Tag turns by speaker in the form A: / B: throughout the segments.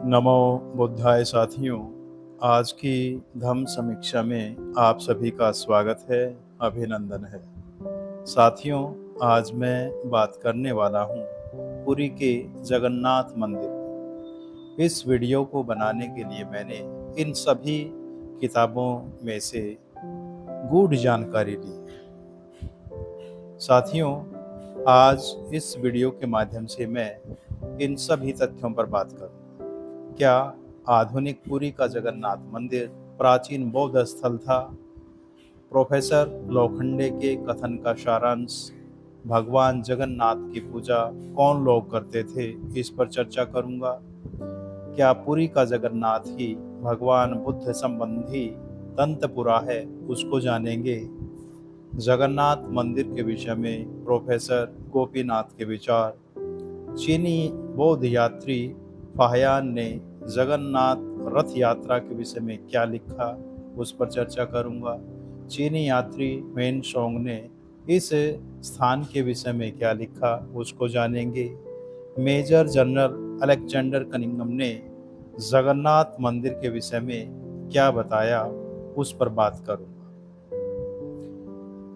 A: नमो बुद्धाय साथियों। आज की धम्म समीक्षा में आप सभी का स्वागत है, अभिनंदन है। साथियों, आज मैं बात करने वाला हूँ पुरी के जगन्नाथ मंदिर। इस वीडियो को बनाने के लिए मैंने इन सभी किताबों में से गूढ़ जानकारी ली। साथियों, आज इस वीडियो के माध्यम से मैं इन सभी तथ्यों पर बात करूँगा। क्या आधुनिक पुरी का जगन्नाथ मंदिर प्राचीन बौद्ध स्थल था? प्रोफेसर लोखंडे के कथन का सारांश। भगवान जगन्नाथ की पूजा कौन लोग करते थे, इस पर चर्चा करूंगा। क्या पुरी का जगन्नाथ ही भगवान बुद्ध संबंधी दंतपुरा है, उसको जानेंगे। जगन्नाथ मंदिर के विषय में प्रोफेसर गोपीनाथ के विचार। चीनी बौद्ध यात्री फाहयान ने जगन्नाथ रथ यात्रा के विषय में क्या लिखा, उस पर चर्चा करूंगा। चीनी यात्री मेनसोंग ने इस स्थान के विषय में क्या लिखा, उसको जानेंगे। मेजर जनरल अलेक्जेंडर कनिंघम ने जगन्नाथ मंदिर के विषय में क्या बताया, उस पर बात करूंगा।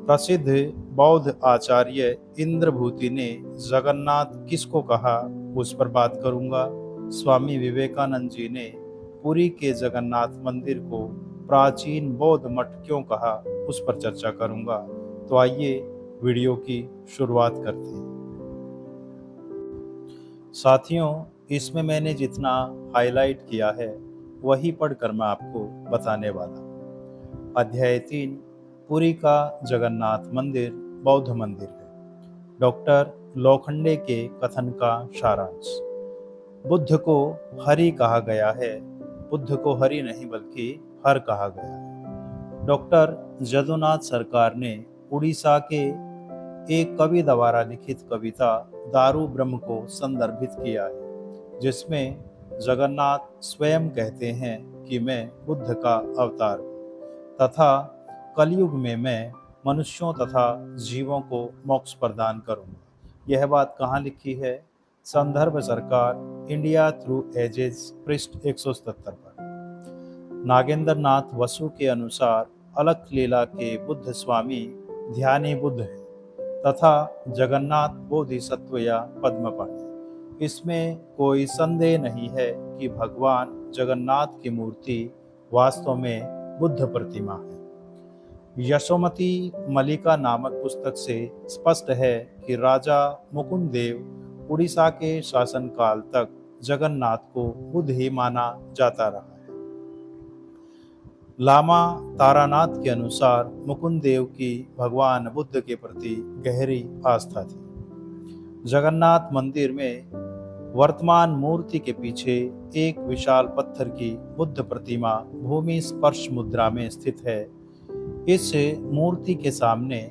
A: प्रसिद्ध बौद्ध आचार्य इंद्रभूति ने जगन्नाथ किसको कहा, उस पर बात करूंगा। स्वामी विवेकानंद जी ने पुरी के जगन्नाथ मंदिर को प्राचीन बौद्ध मठ क्यों कहा, उस पर चर्चा करूंगा। तो आइए वीडियो की शुरुआत करते हैं। साथियों, इसमें मैंने जितना हाईलाइट किया है वही पढ़कर मैं आपको बताने वाला। अध्याय 3, पुरी का जगन्नाथ मंदिर बौद्ध मंदिर है। डॉक्टर लोखंडे के कथन का सारांश। बुद्ध को हरि कहा गया है। बुद्ध को हरि नहीं बल्कि हर कहा गया है। डॉक्टर जदुनाथ सरकार ने उड़ीसा के एक कवि द्वारा लिखित कविता दारू ब्रह्म को संदर्भित किया है, जिसमें जगन्नाथ स्वयं कहते हैं कि मैं बुद्ध का अवतार हूँ तथा कलयुग में मैं मनुष्यों तथा जीवों को मोक्ष प्रदान करूँगा। यह बात कहाँ लिखी है? संदर्भ सरकार इंडिया थ्रू एजेस पृष्ठ 177 पर। नागेंद्र नाथ वसु के अनुसार अलख लीला के बुद्ध स्वामी ध्यानी बुद्ध है तथा जगन्नाथ बोधिसत्व या पद्मपाणि। इसमें कोई संदेह नहीं है कि भगवान जगन्नाथ की मूर्ति वास्तव में बुद्ध प्रतिमा है। यशोमती मलिका नामक पुस्तक से स्पष्ट है कि राजा मुकुंद देव उड़ीसा के शासनकाल तक जगन्नाथ को बुद्ध ही माना जाता रहा है। लामा तारानाथ के अनुसार मुकुंद देव की भगवान बुद्ध के प्रति गहरी आस्था थी। जगन्नाथ मंदिर में वर्तमान मूर्ति के पीछे एक विशाल पत्थर की बुद्ध प्रतिमा भूमि स्पर्श मुद्रा में स्थित है। इस मूर्ति के सामने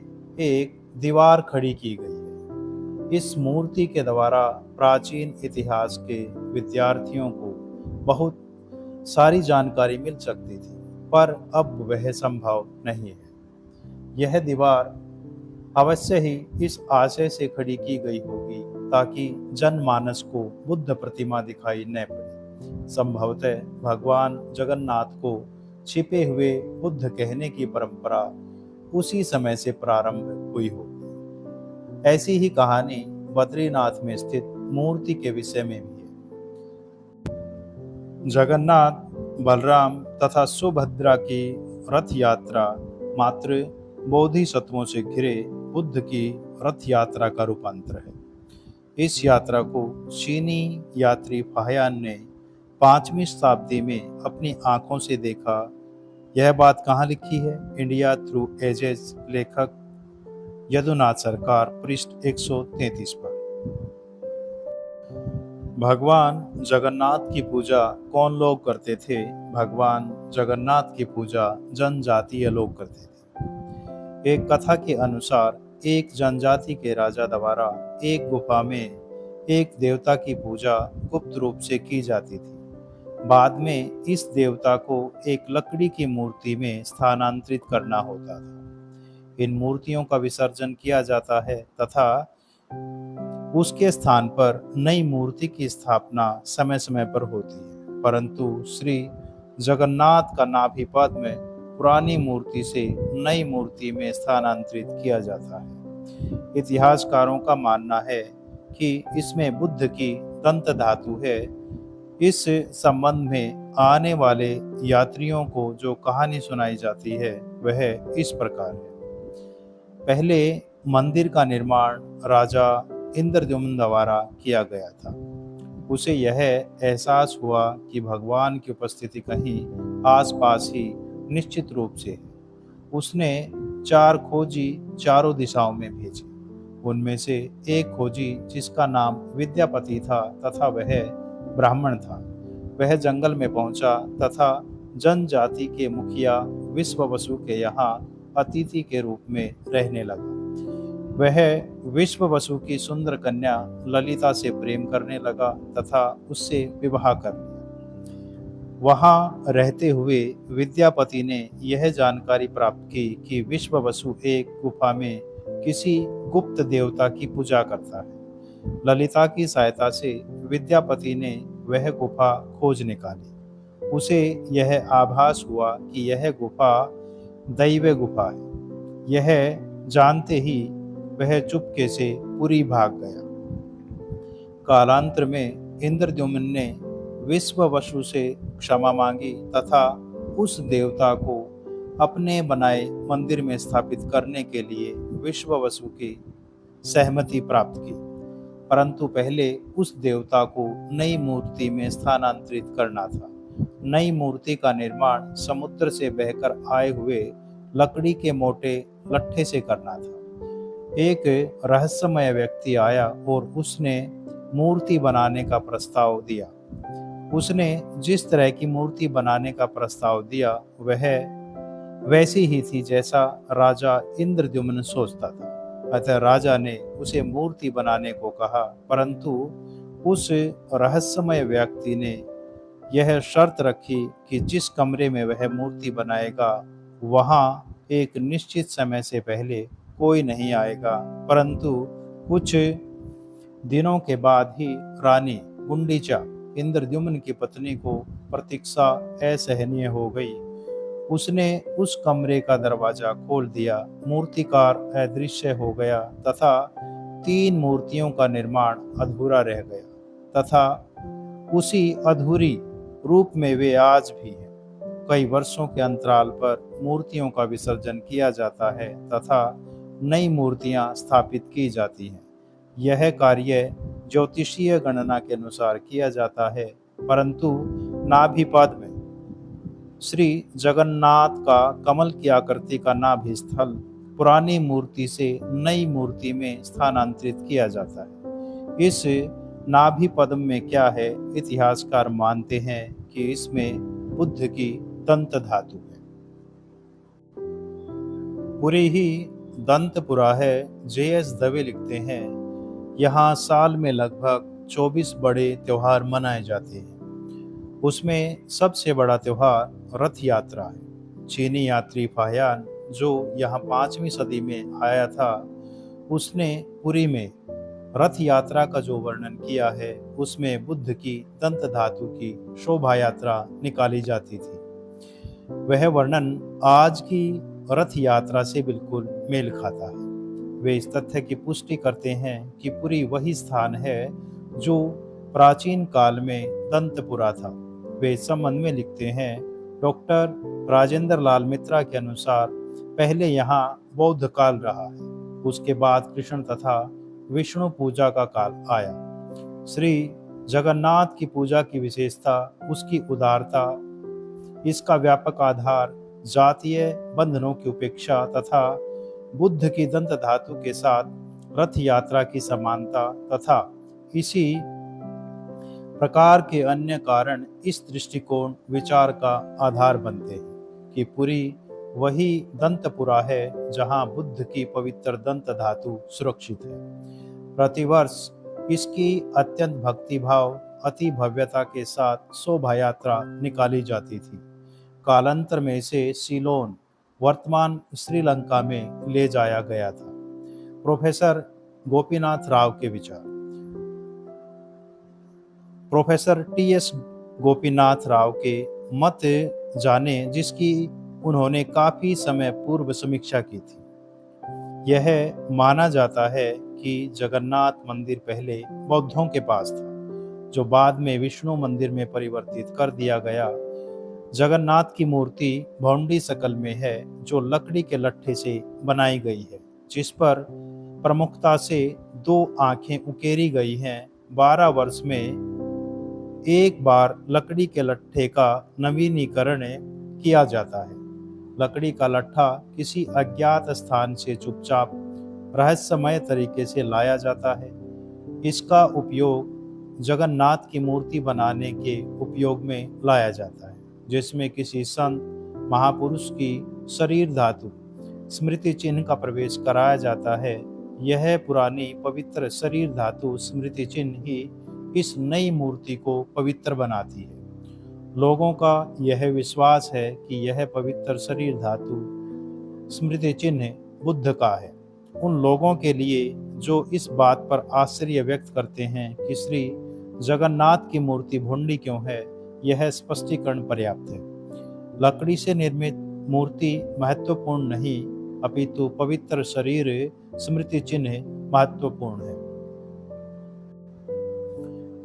A: एक दीवार खड़ी की गई है। इस मूर्ति के द्वारा प्राचीन इतिहास के विद्यार्थियों को बहुत सारी जानकारी मिल सकती थी, पर अब वह संभव नहीं है। यह दीवार अवश्य ही इस आशय से खड़ी की गई होगी ताकि जनमानस को बुद्ध प्रतिमा दिखाई न पड़े। संभवतः भगवान जगन्नाथ को छिपे हुए बुद्ध कहने की परंपरा उसी समय से प्रारंभ हुई होगी। ऐसी ही कहानी बद्रीनाथ में स्थित मूर्ति के विषय में भी है। जगन्नाथ, बलराम तथा सुभद्रा की रथ यात्रा मात्र बोधिसत्वों से घिरे बुद्ध की रथ यात्रा का रूपांतर है। इस यात्रा को चीनी यात्री फाहयान ने 5वीं शताब्दी में अपनी आंखों से देखा। यह बात कहाँ लिखी है? इंडिया थ्रू एजेस, लेखक यदुनाथ सरकार, पृष्ठ 133 पर। भगवान जगन्नाथ की पूजा कौन लोग करते थे? भगवान जगन्नाथ की पूजा जनजातीय लोग करते थे। एक कथा के अनुसार एक जनजाति के राजा द्वारा एक गुफा में एक देवता की पूजा गुप्त रूप से की जाती थी। बाद में इस देवता को एक लकड़ी की मूर्ति में स्थानांतरित करना होता था। इन मूर्तियों का विसर्जन किया जाता है तथा उसके स्थान पर नई मूर्ति की स्थापना समय समय पर होती है। परंतु श्री जगन्नाथ का नाभि पद्म पुरानी मूर्ति से नई मूर्ति में स्थानांतरित किया जाता है। इतिहासकारों का मानना है कि इसमें बुद्ध की दंत धातु है। इस संबंध में आने वाले यात्रियों को जो कहानी सुनाई जाती है वह इस प्रकार है। पहले मंदिर का निर्माण राजा इंद्रद्युम्न द्वारा किया गया था। उसे यह एहसास हुआ कि भगवान की उपस्थिति कहीं आसपास ही निश्चित रूप से है। उसने 4 खोजी चारों दिशाओं में भेजे। उनमें से एक खोजी जिसका नाम विद्यापति था तथा वह ब्राह्मण था, वह जंगल में पहुंचा तथा जनजाति के मुखिया विश्ववसु के यहाँ अतिथि के रूप में रहने लगा। वह विश्ववसु की सुंदर कन्या ललिता से प्रेम करने लगा तथा उससे विवाह कर लिया। वहां रहते हुए विद्यापति ने यह जानकारी प्राप्त की कि विश्ववसु एक गुफा में किसी गुप्त देवता की पूजा करता है। ललिता की सहायता से विद्यापति ने वह गुफा खोज निकाली। उसे यह आभास हुआ कि यह गुफा दैव गुफा है। यह जानते ही वह चुपके से पुरी भाग गया। कालांतर में इंद्रद्युम्न ने विश्ववसु से क्षमा मांगी तथा उस देवता को अपने बनाए मंदिर में स्थापित करने के लिए विश्ववसु की सहमति प्राप्त की। परंतु पहले उस देवता को नई मूर्ति में स्थानांतरित करना था। नई मूर्ति का निर्माण समुद्र से बहकर आए हुए लकड़ी के मोटे लट्ठे से करना था। एक रहस्यमय व्यक्ति आया और उसने मूर्ति बनाने का प्रस्ताव दिया। उसने जिस तरह की मूर्ति बनाने का प्रस्ताव दिया वह वैसी ही थी जैसा राजा इंद्रद्युम्न सोचता था। अतः राजा ने उसे मूर्ति बनाने को कहा, परंतु उस रहस्यमय व्यक्ति ने यह शर्त रखी कि जिस कमरे में वह मूर्ति बनाएगा वहां एक निश्चित समय से पहले कोई नहीं आएगा। परंतु कुछ दिनों के बाद ही रानी गुंडीचा इंद्रद्युम्न की पत्नी को प्रतीक्षा असहनीय हो गई। उसने उस कमरे का दरवाजा खोल दिया। मूर्तिकार अदृश्य हो गया तथा 3 मूर्तियों का निर्माण अधूरा रह गया तथा उसी अधूरी रूप में वे आज भी हैं। कई वर्षों के अंतराल पर मूर्तियों का विसर्जन किया जाता है तथा नई मूर्तियां स्थापित की जाती हैं। यह कार्य ज्योतिषीय गणना के अनुसार किया जाता है, परंतु नाभि पद में श्री जगन्नाथ का कमल की आकृति का नाभि स्थल पुरानी मूर्ति से नई मूर्ति में स्थानांतरित किया जाता है। इस नाभि पद्म में क्या है? इतिहासकार मानते हैं कि इसमें बुद्ध की दंत धातु है। पुरी ही दंतपुरा है। जे.एस. दवे लिखते हैं, यहाँ साल में लगभग 24 बड़े त्योहार मनाए जाते हैं। उसमें सबसे बड़ा त्योहार रथ यात्रा है। चीनी यात्री फाहियान जो यहाँ 5वीं सदी में आया था, उसने पुरी में रथ यात्रा का जो वर्णन किया है उसमें बुद्ध की दंत धातु की शोभा यात्रा निकाली जाती थी। वह वर्णन आज की रथ यात्रा से बिल्कुल मेल खाता है। वे इस तथ्य की पुष्टि करते हैं कि पुरी वही स्थान है जो प्राचीन काल में दंतपुरा था। वे इस संबंध में लिखते हैं, डॉक्टर राजेंद्र लाल मित्रा के अनुसार पहले यहाँ बौद्ध काल रहा है, उसके बाद कृष्ण तथा विष्णु पूजा का काल आया। श्री जगन्नाथ की पूजा की विशेषता उसकी उदारता, इसका व्यापक आधार, जातीय बंधनों की उपेक्षा तथा बुद्ध की दंत धातु के साथ रथ यात्रा की समानता तथा इसी प्रकार के अन्य कारण इस दृष्टिकोण विचार का आधार बनते हैं कि पुरी वही दंतपुरा है जहां बुद्ध की पवित्र दंत धातु सुरक्षित है। प्रतिवर्ष इसकी अत्यंत भक्तिभाव अति भव्यता के साथ शोभा यात्रा निकाली जाती थी। कालांतर में इसे सीलोन, वर्तमान श्रीलंका में ले जाया गया था। प्रोफेसर गोपीनाथ राव के विचार। Professor T.S.. गोपीनाथ राव के मत जाने, जिसकी उन्होंने काफी समय पूर्व समीक्षा की थी। यह माना जाता है कि जगन्नाथ मंदिर पहले बौद्धों के पास था, जो बाद में विष्णु मंदिर में परिवर्तित कर दिया गया। जगन्नाथ की मूर्ति भौंडी शकल में है, जो लकड़ी के लट्ठे से बनाई गई है, जिस पर प्रमुखता से दो आंखें उकेरी गई हैं। 12 वर्ष में एक बार लकड़ी के लट्ठे का नवीनीकरण किया जाता है। लकड़ी का लट्ठा किसी अज्ञात स्थान से चुपचाप रहस्यमय तरीके से लाया जाता है। इसका उपयोग जगन्नाथ की मूर्ति बनाने के उपयोग में लाया जाता है, जिसमें किसी संत महापुरुष की शरीर धातु स्मृति चिन्ह का प्रवेश कराया जाता है। यह पुरानी पवित्र शरीर धातु स्मृति चिन्ह ही इस नई मूर्ति को पवित्र बनाती है। लोगों का यह विश्वास है कि यह पवित्र शरीर धातु स्मृति चिन्ह बुद्ध का है। उन लोगों के लिए जो इस बात पर आश्चर्य व्यक्त करते हैं कि श्री जगन्नाथ की मूर्ति भुंडी क्यों है, यह स्पष्टीकरण पर्याप्त है। लकड़ी से निर्मित मूर्ति महत्वपूर्ण नहीं, अपितु पवित्र शरीर स्मृति चिन्ह महत्वपूर्ण है।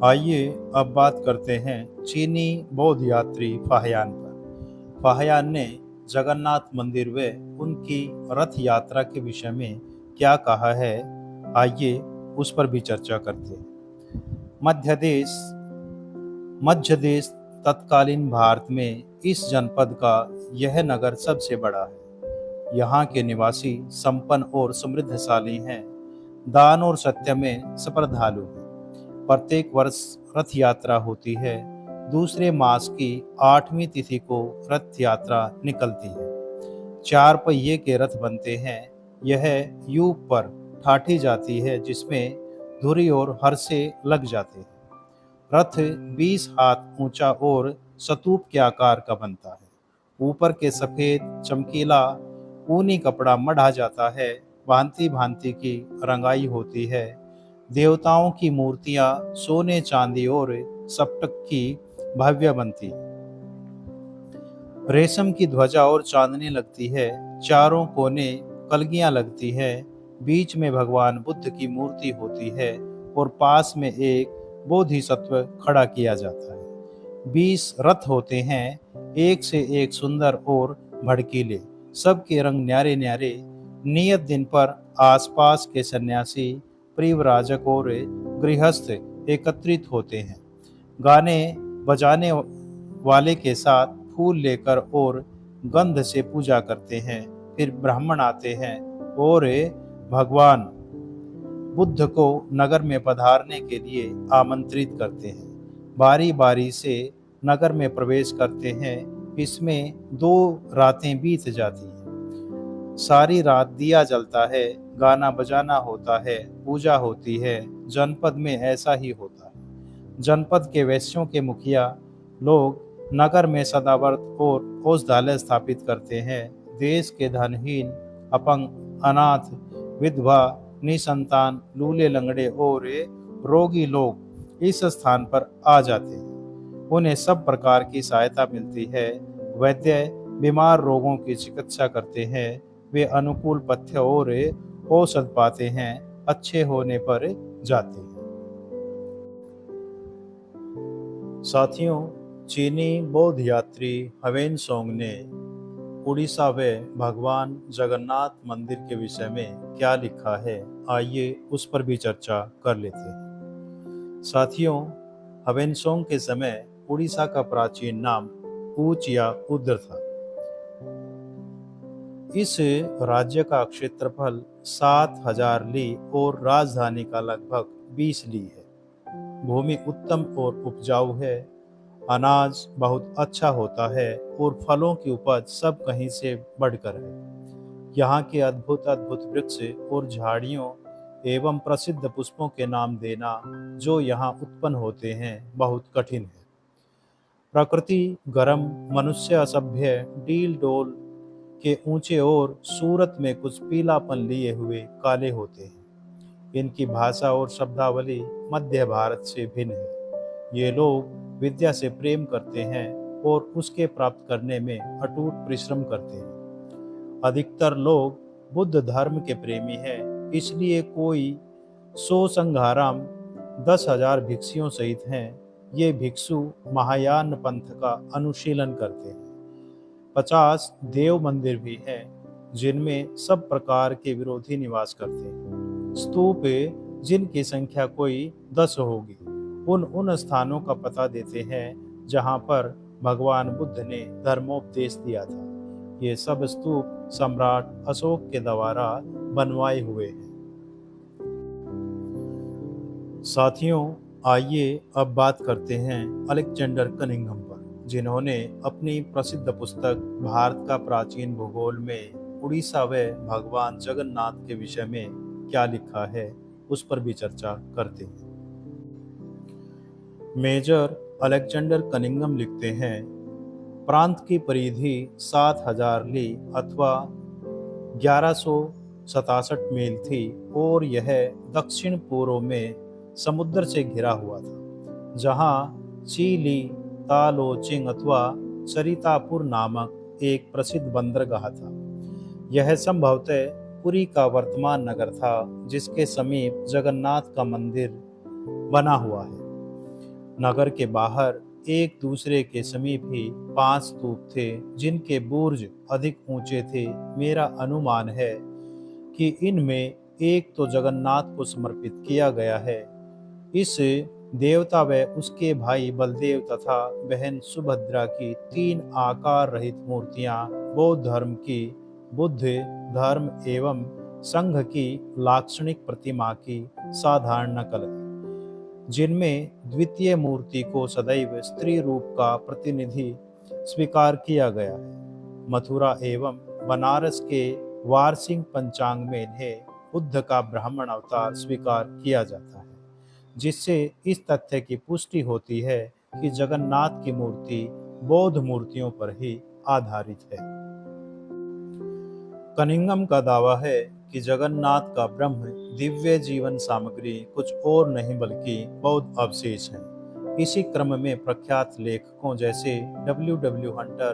A: आइए अब बात करते हैं चीनी बौद्ध यात्री फाहियान पर। फाहियान ने जगन्नाथ मंदिर व उनकी रथ यात्रा के विषय में क्या कहा है, आइए उस पर भी चर्चा करते हैं। मध्य देश तत्कालीन भारत में इस जनपद का यह नगर सबसे बड़ा है। यहाँ के निवासी संपन्न और समृद्धशाली हैं, दान और सत्य में स्पर्धालु हैं। प्रत्येक वर्ष रथ यात्रा होती है। दूसरे मास की 8वीं तिथि को रथ यात्रा निकलती है। 4 पहिए के रथ बनते हैं। यह यूप पर ठाठी जाती है, जिसमें धुरी और हरसे लग जाते हैं। रथ 20 हाथ ऊंचा और स्तूप के आकार का बनता है। ऊपर के सफेद चमकीला ऊनी कपड़ा मढ़ा जाता है। भांति भांति की रंगाई होती है। देवताओं की मूर्तियां सोने चांदी और सपटक की भव्य बनती। रेशम की ध्वजा और चांदनी लगती है। चारों कोने कलगियां लगती है। बीच में भगवान बुद्ध की मूर्ति होती है और पास में एक बोधिसत्व खड़ा किया जाता है। 20 रथ होते हैं, एक से एक सुंदर और भड़कीले। सबके रंग न्यारे न्यारे। नियत दिन पर आसपास के सन्यासी, परिव्राजक और गृहस्थ एकत्रित होते हैं। गाने बजाने वाले के साथ फूल लेकर और गंध से पूजा करते हैं। फिर ब्राह्मण आते हैं और भगवान बुद्ध को नगर में पधारने के लिए आमंत्रित करते हैं। बारी बारी से नगर में प्रवेश करते हैं। इसमें 2 रातें बीत जाती हैं। सारी रात दिया जलता है, गाना बजाना होता है, पूजा होती है। जनपद में ऐसा ही होता है। जनपद के वैश्यों के मुखिया लोग नगर में सदाव्रत और औषधालय स्थापित करते हैं। देश के धनहीन, अपंग, अनाथ, विधवा, निसंतान, लूले लंगड़े और रोगी लोग इस स्थान पर आ जाते हैं। उन्हें सब प्रकार की सहायता मिलती है। वैद्य बीमार रोगों की चिकित्सा करते हैं। वे अनुकूल पथ्य और औषध पाते हैं, अच्छे होने पर जाते हैं। साथियों, चीनी बौद्ध यात्री ह्वेनसांग ने उड़ीसा व भगवान जगन्नाथ मंदिर के विषय में क्या लिखा है, आइए उस पर भी चर्चा कर लेते हैं। साथियों, ह्वेनसांग के समय उड़ीसा का प्राचीन नाम ऊच या उद्र था। इस राज्य का क्षेत्रफल 7000 ली और राजधानी का लगभग 20 ली है। भूमि उत्तम और उपजाऊ है। अनाज बहुत अच्छा होता है और फलों की उपज सब कहीं से बढ़कर है। यहाँ के अद्भुत अद्भुत वृक्ष और झाड़ियों एवं प्रसिद्ध पुष्पों के नाम देना जो यहाँ उत्पन्न होते हैं बहुत कठिन है। प्रकृति गरम, मनुष्य असभ्य, डील डोल के ऊंचे और सूरत में कुछ पीलापन लिए हुए काले होते हैं। इनकी भाषा और शब्दावली मध्य भारत से भिन्न है। ये लोग विद्या से प्रेम करते हैं और उसके प्राप्त करने में अटूट परिश्रम करते हैं। अधिकतर लोग बुद्ध धर्म के प्रेमी हैं, इसलिए कोई 100 संघाराम 10,000 भिक्षुओं सहित हैं। ये भिक्षु महायान पंथ का अनुशीलन करते हैं। 50 देव मंदिर भी हैं, जिनमें सब प्रकार के विरोधी निवास करते हैं। स्तूप जिनकी संख्या कोई 10 होगी, उन स्थानों का पता देते हैं जहां पर भगवान बुद्ध ने धर्मोपदेश दिया था। ये सब स्तूप सम्राट अशोक के द्वारा बनवाए हुए हैं। साथियों, आइए अब बात करते हैं अलेक्जेंडर कनिंघम पर, जिन्होंने अपनी प्रसिद्ध पुस्तक भारत का प्राचीन भूगोल में उड़ीसा व भगवान जगन्नाथ के विषय में क्या लिखा है, उस पर भी चर्चा करते हैं। मेजर अलेक्जेंडर कनिंघम लिखते हैं, प्रांत की परिधि 7,000 ली अथवा 1167 मील थी और यह दक्षिण पूर्व में समुद्र से घिरा हुआ था, जहां चीली तालोचिंग अथवा सरितापुर नामक एक प्रसिद्ध बंदरगाह था। यह संभवतः पुरी का वर्तमान नगर था, जिसके समीप जगन्नाथ का मंदिर बना हुआ है। नगर के बाहर एक दूसरे के समीप ही 5 स्तूप थे, जिनके बुर्ज अधिक ऊंचे थे। मेरा अनुमान है कि इनमें एक तो जगन्नाथ को समर्पित किया गया है। इस देवता व उसके भाई बलदेव तथा बहन सुभद्रा की 3 आकार रहित मूर्तियां बौद्ध धर्म की, बुद्ध धर्म एवं संघ की लाक्षणिक प्रतिमा की साधारण नकल है, जिनमें द्वितीय मूर्ति को सदैव स्त्री रूप का प्रतिनिधि स्वीकार किया गया है। मथुरा एवं बनारस के वारसिंग पंचांग में इन्हें बुद्ध का ब्राह्मण अवतार स्वीकार किया जाता है, जिससे इस तथ्य की पुष्टि होती है कि जगन्नाथ की मूर्ति बौद्ध मूर्तियों पर ही आधारित है। कनिंघम का दावा है कि जगन्नाथ का ब्रह्म दिव्य जीवन सामग्री कुछ और नहीं बल्कि बौद्ध अवशेष हैं। इसी क्रम में प्रख्यात लेखकों जैसे W. Hunter,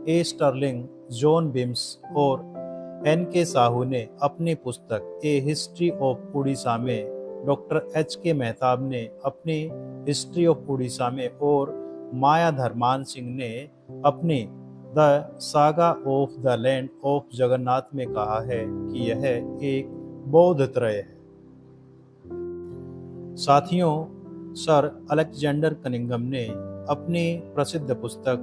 A: A. Stirling, John Beames और N. K. साहू ने अपनी पुस्तक ए हिस्ट्री ऑफ उड़ीसा में, डॉक्टर H. K. मेहताब ने अपनी हिस्ट्री ऑफ उड़ीसा में और माया धर्मान सिंह ने अपनी the saga of the land of Jagannath में कहा है कि यह एक बौद्ध त्रय है। साथियों, सर अलेक्जेंडर कनिंघम ने अपनी प्रसिद्ध पुस्तक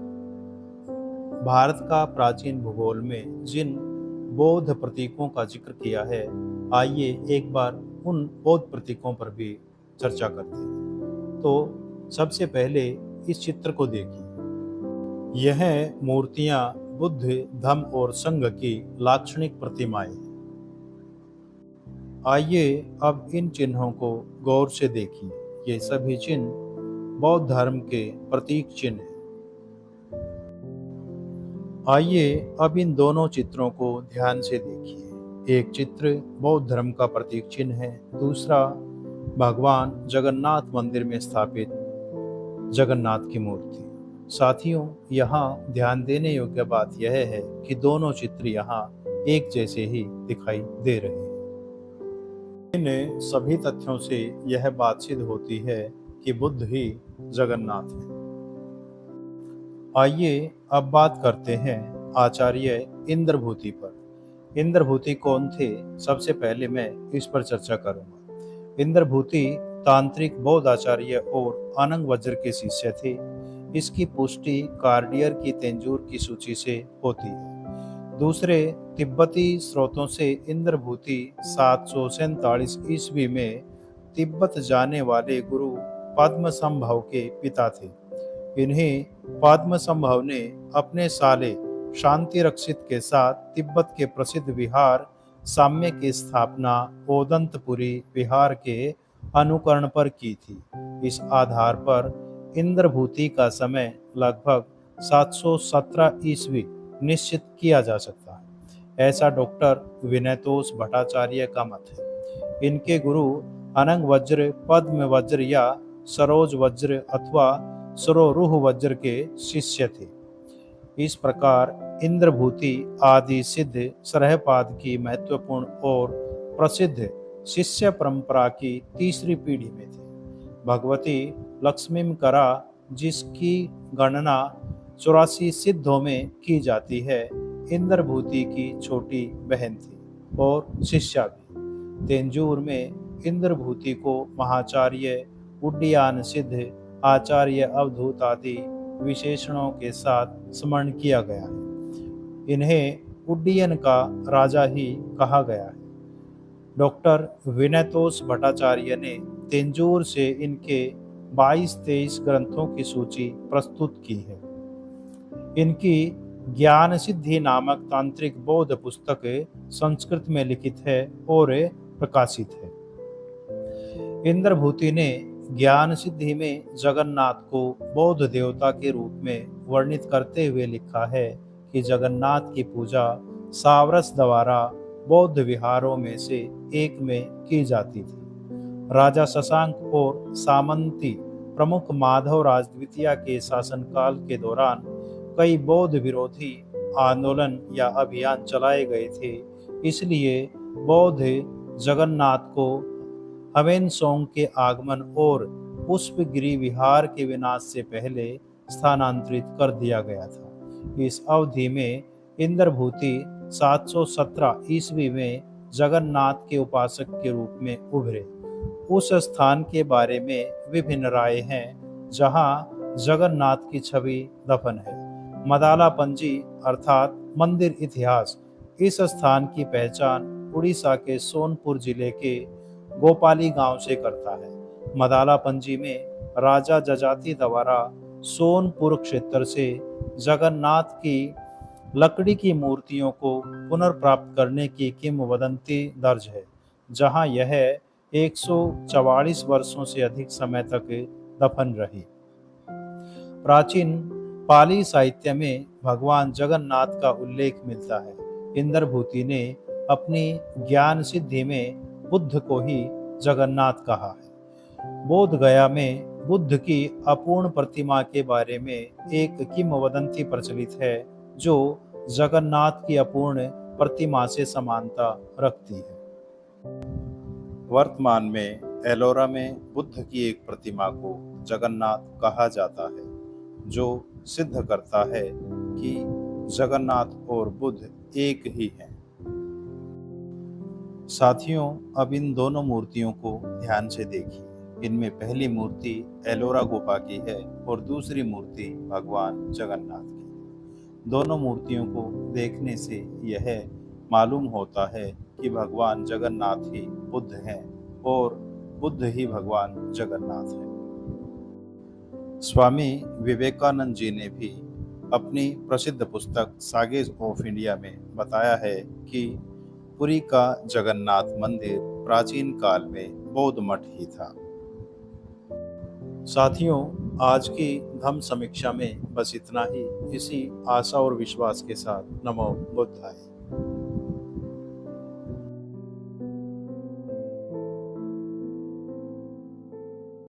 A: भारत का प्राचीन भूगोल में जिन बौद्ध प्रतीकों का जिक्र किया है, आइए एक बार उन बौद्ध प्रतीकों पर भी चर्चा करते हैं। तो सबसे पहले इस चित्र को देखिए। यह मूर्तियां बुद्ध धम्म और संघ की लाक्षणिक प्रतिमाएं हैं। आइए अब इन चिन्हों को गौर से देखिए। ये सभी चिन्ह बौद्ध धर्म के प्रतीक चिन्ह हैं। आइए अब इन दोनों चित्रों को ध्यान से देखिए। एक चित्र बौद्ध धर्म का प्रतीक चिन्ह है, दूसरा भगवान जगन्नाथ मंदिर में स्थापित जगन्नाथ की मूर्ति। साथियों, यहाँ ध्यान देने योग्य बात यह है कि दोनों चित्र यहाँ एक जैसे ही दिखाई दे रहे हैं। इन सभी तथ्यों से यह बात सिद्ध होती है कि बुद्ध ही जगन्नाथ है। आइए अब बात करते हैं आचार्य इंद्रभूति पर। इंद्रभूति कौन थे, सबसे पहले मैं इस पर चर्चा करूंगा। इंद्रभूति तांत्रिक बौद्ध आचार्य और अनंग वज्र के शिष्य थे। इसकी पुष्टि कार्डियर की तेंजूर की सूची से होती है। दूसरे तिब्बती स्रोतों से इंद्रभूति 747 ईस्वी में तिब्बत जाने वाले गुरु पद्मसंभव के पिता थे। इन्हें पद्मसंभव ने अपने साले शांति रक्षित के साथ तिब्बत के प्रसिद्ध विहार साम्य की स्थापना ओदंतपुरी विहार के अनुकरण पर की थी। इस आधार पर इंद्रभूति का समय लगभग 717 ईस्वी निश्चित किया जा सकता है, ऐसा डॉक्टर विनयतोष भट्टाचार्य का मत है। इनके गुरु अनंग वज्र, पद्म वज्र या सरोज वज्र अथवा सरोरुह वज्र के शिष्य थे। इस प्रकार इंद्रभूति आदि सिद्ध सरहपाद की महत्वपूर्ण और प्रसिद्ध शिष्य परंपरा की तीसरी पीढ़ी में थे। भगवती लक्ष्मीकरा, जिसकी गणना 84 सिद्धों में की जाती है, इंद्रभूति की छोटी बहन थी और शिष्या भी। तेंजूर में इंद्रभूति को महाचार्य, उड्डीयान सिद्ध, आचार्य अवधूत आदि विशेषणों के साथ स्मरण किया गया है। इन्हें उड्डीयन का राजा ही कहा गया है। डॉक्टर विनयतोष भट्टाचार्य ने तेंजूर से इनके 22-23 ग्रंथों की सूची प्रस्तुत की है। इनकी ज्ञान सिद्धि नामक तांत्रिक बौद्ध पुस्तक संस्कृत में लिखित है और प्रकाशित है। इंद्रभूति ने ज्ञान सिद्धि में जगन्नाथ को बौद्ध देवता के रूप में वर्णित करते हुए लिखा है कि जगन्नाथ की पूजा सावरस द्वारा बौद्ध विहारों में से एक में की जाती थी। राजा शशांक और सामंती प्रमुख माधव राज द्वितीय के शासनकाल के दौरान कई बौद्ध विरोधी आंदोलन या अभियान चलाए गए थे। इसलिए बौद्ध जगन्नाथ को हवेनसोंग के आगमन और पुष्पगिरी विहार के विनाश से पहले स्थानांतरित कर दिया गया था। इस अवधि में इंद्रभूति 717 ईस्वी में जगन्नाथ के उपासक के रूप में उभरे। उस स्थान के बारे में विभिन्न राय हैं जहां जगन्नाथ की छवि दफन है। मदाला पंजी अर्थात मंदिर इतिहास इस स्थान की पहचान उड़ीसा के सोनपुर जिले के गोपाली गांव से करता है। मदाला पंजी में राजा जजाति द्वारा सोनपुर क्षेत्र से जगन्नाथ की लकड़ी की मूर्तियों को पुनर्प्राप्त करने की किंवदंती दर्ज है, जहां यह 144 वर्षों से अधिक समय तक दफन रही। प्राचीन पाली साहित्य में भगवान जगन्नाथ का उल्लेख मिलता है। इंद्रभूति ने अपनी ज्ञान सिद्धि में बुद्ध को ही जगन्नाथ कहा है। बोध गया में बुद्ध की अपूर्ण प्रतिमा के बारे में एक किंवदंती प्रचलित है जो जगन्नाथ की अपूर्ण प्रतिमा से समानता रखती है। वर्तमान में एलोरा में बुद्ध की एक प्रतिमा को जगन्नाथ कहा जाता है, जो सिद्ध करता है कि जगन्नाथ और बुद्ध एक ही हैं। साथियों, अब इन दोनों मूर्तियों को ध्यान से देखिए। इनमें पहली मूर्ति एलोरा गुफा की है और दूसरी मूर्ति भगवान जगन्नाथ की। दोनों मूर्तियों को देखने से यह मालूम होता है कि भगवान जगन्नाथ ही बुद्ध हैं और बुद्ध ही भगवान जगन्नाथ हैं। स्वामी विवेकानंद जी ने भी अपनी प्रसिद्ध पुस्तक सागेज ऑफ इंडिया में बताया है कि पुरी का जगन्नाथ मंदिर प्राचीन काल में बौद्ध मठ ही था। साथियों, आज की धम्म समीक्षा में बस इतना ही। इसी आशा और विश्वास के साथ नमो बुद्धाय।